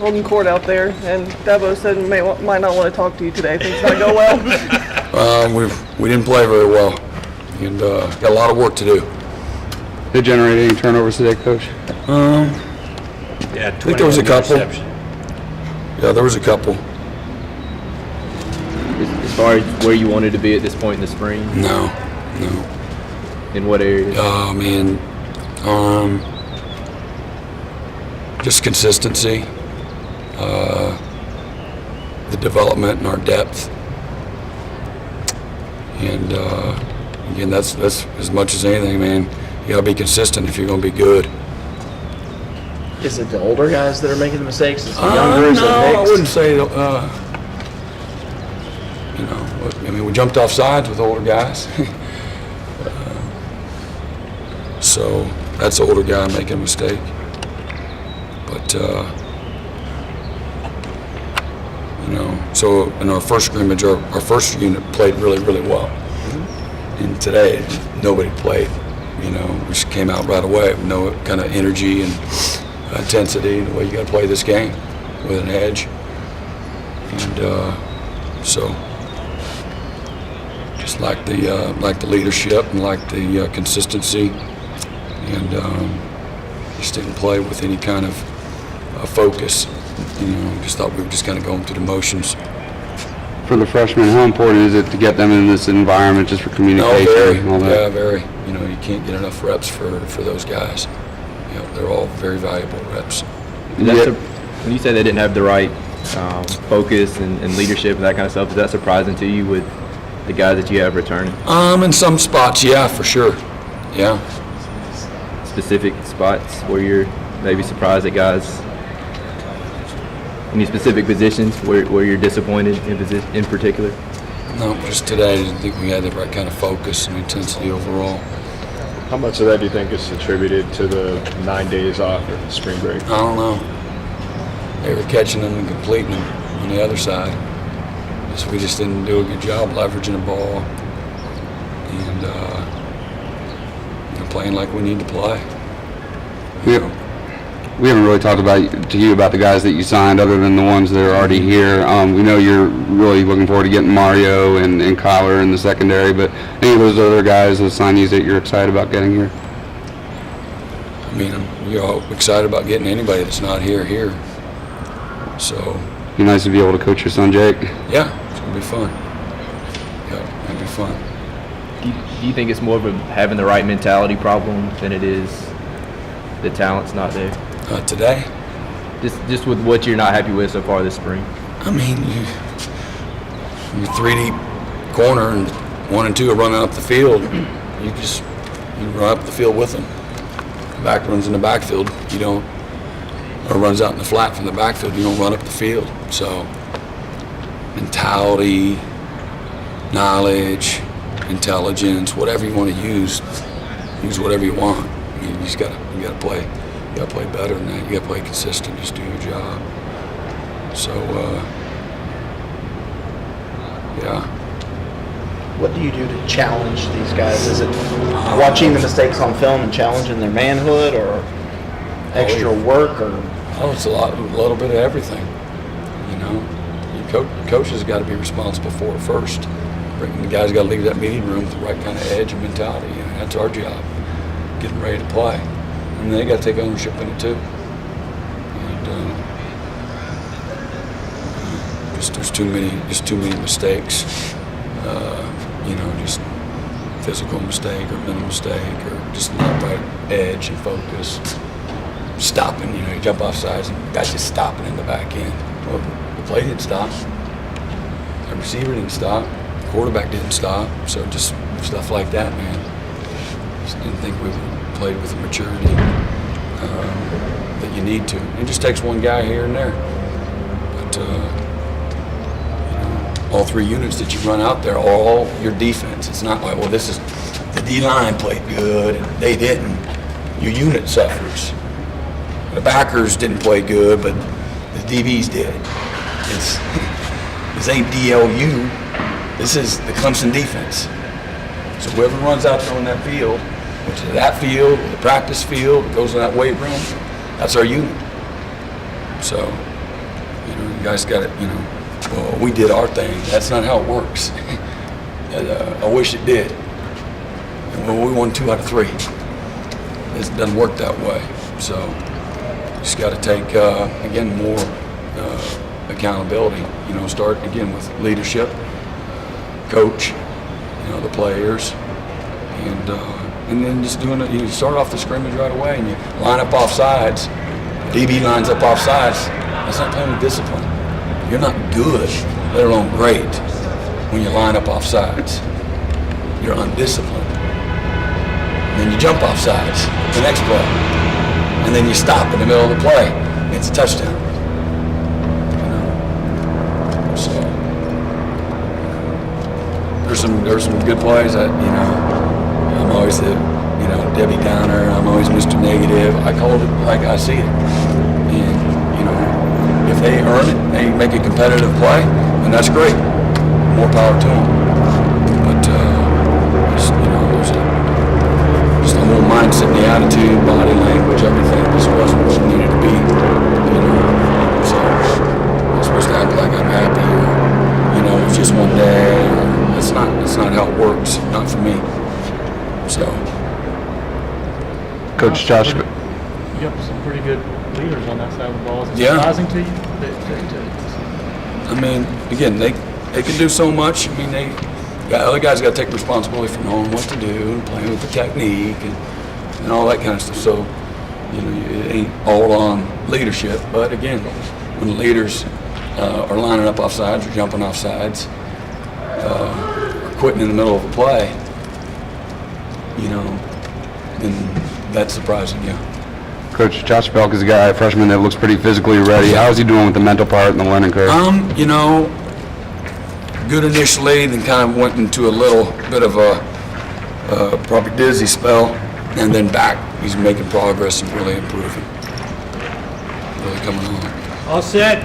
holding court out there, and Dabo said might not want to talk to you today. Things not go well. We didn't play very well, and got a lot of work to do. Did generate any turnovers today, Coach? Yeah, I think there was a couple. Yeah, there was a couple. As far as where you wanted to be at this point in the spring? No. In what areas? Oh, man. Just consistency, the development and our depth. And, again, that's as much as anything, man. You got to be consistent if you're going to be good. Is it the older guys that are making the mistakes? Is it the younger? Is it No, mixed? I wouldn't say, I mean, we jumped off sides with older guys. So that's the older guy making a mistake. But, so in our first scrimmage, our first unit played really, really well. And today, nobody played. We just came out right away with no kind of energy and intensity, the way you got to play this game with an edge. And so just like the leadership and like the consistency, and just didn't play with any kind of focus. Just thought we were just kind of going through the motions. For the freshmen, how important is it to get them in this environment just for communication and all that? Yeah, very. You can't get enough reps for those guys. They're all very valuable reps. When you say they didn't have the right focus and leadership and that kind of stuff, is that surprising to you with the guys that you have returning? In some spots, yeah, for sure. Yeah. Specific spots where you're maybe surprised at guys? Any specific positions where you're disappointed in particular? No, just today I didn't think we had the right kind of focus and intensity overall. How much of that do you think is attributed to the 9 days off of spring break? I don't know. They were catching them and completing them on the other side. So we just didn't do a good job leveraging the ball and playing like we need to play. We haven't really talked to you about the guys that you signed other than the ones that are already here. We know you're really looking forward to getting Mario and Kyler in the secondary, but any of those other guys, those signees that you're excited about getting here? I mean, I'm excited about getting anybody that's not here. So. Be nice to be able to coach your son, Jake. Yeah, it's going to be fun. Yeah, it'll be fun. Do you think it's more of a having the right mentality problem than it is the talent's not there? Today? Just with what you're not happy with so far this spring? I mean, you're 3 deep corner and 1 and 2 are running up the field. You run up the field with them. The back runs in the backfield. You don't, or runs out in the flat from the backfield. You don't run up the field. So mentality, knowledge, intelligence, whatever you want to use whatever you want. I mean, you gotta play. You gotta play better than that. You gotta play consistent. Just do your job. So, yeah. What do you do to challenge these guys? Is it watching the mistakes on film and challenging their manhood, or extra work, or? Oh, it's a little bit of everything. Your coach has got to be responsible for it first. The guys got to leave that meeting room with the right kind of edge and mentality. That's our job, getting ready to play. And they got to take ownership in it too. And there's too many mistakes. Just physical mistake or mental mistake or just not right edge and focus. Stopping, you jump off sides and guys just stopping in the back end. Well, the play didn't stop. The receiver didn't stop. The quarterback didn't stop. So just stuff like that, man. Just didn't think we played with the maturity that you need to. It just takes one guy here and there. But all 3 units that you run out there are all your defense. It's not like, well, this is the D-line played good and they didn't. Your unit suffers. The backers didn't play good, but the DBs did. This ain't DLU. This is the Clemson defense. So whoever runs out there on that field, which is that field, the practice field, goes in that weight room, that's our unit. So You guys got it, well, we did our thing. That's not how it works. I wish it did. Well, we won 2 out of 3. It doesn't work that way. So just got to take, again, more accountability. Start again with leadership, coach, the players, and then just doing it. You start off the scrimmage right away, and you line up off sides. DB lines up off sides. That's not playing with discipline. You're not good, let alone great, when you line up off sides. You're undisciplined. And then you jump off sides the next play, and then you stop in the middle of the play. It's a touchdown. So there's some good plays that I'm always the Debbie Downer. I'm always Mr. Negative. I call it like I see it, and if they earn it, they make a competitive play, and that's great. More power to them. But there's the whole mindset, the attitude, body language, everything just wasn't what it needed to be. So I'm supposed to act like I'm happy, or it's just one day. Or that's not how it works. Not for me. So, Coach Josh. You got some pretty good leaders on that side of the ball. Is it Yeah. surprising to you? I mean, again, they can do so much. I mean, other guys got to take responsibility for knowing what to do and playing with the technique and all that kind of stuff. So, it ain't all on leadership. But again, when the leaders are lining up off sides or jumping off sides, or quitting in the middle of a play, then that's surprising, yeah. Coach Josh Belk is a guy, a freshman that looks pretty physically ready. How is he doing with the mental part and the learning curve? Good initially, then kind of went into a little bit of a probably dizzy spell, and then back. He's making progress and really improving. Really coming on. All set.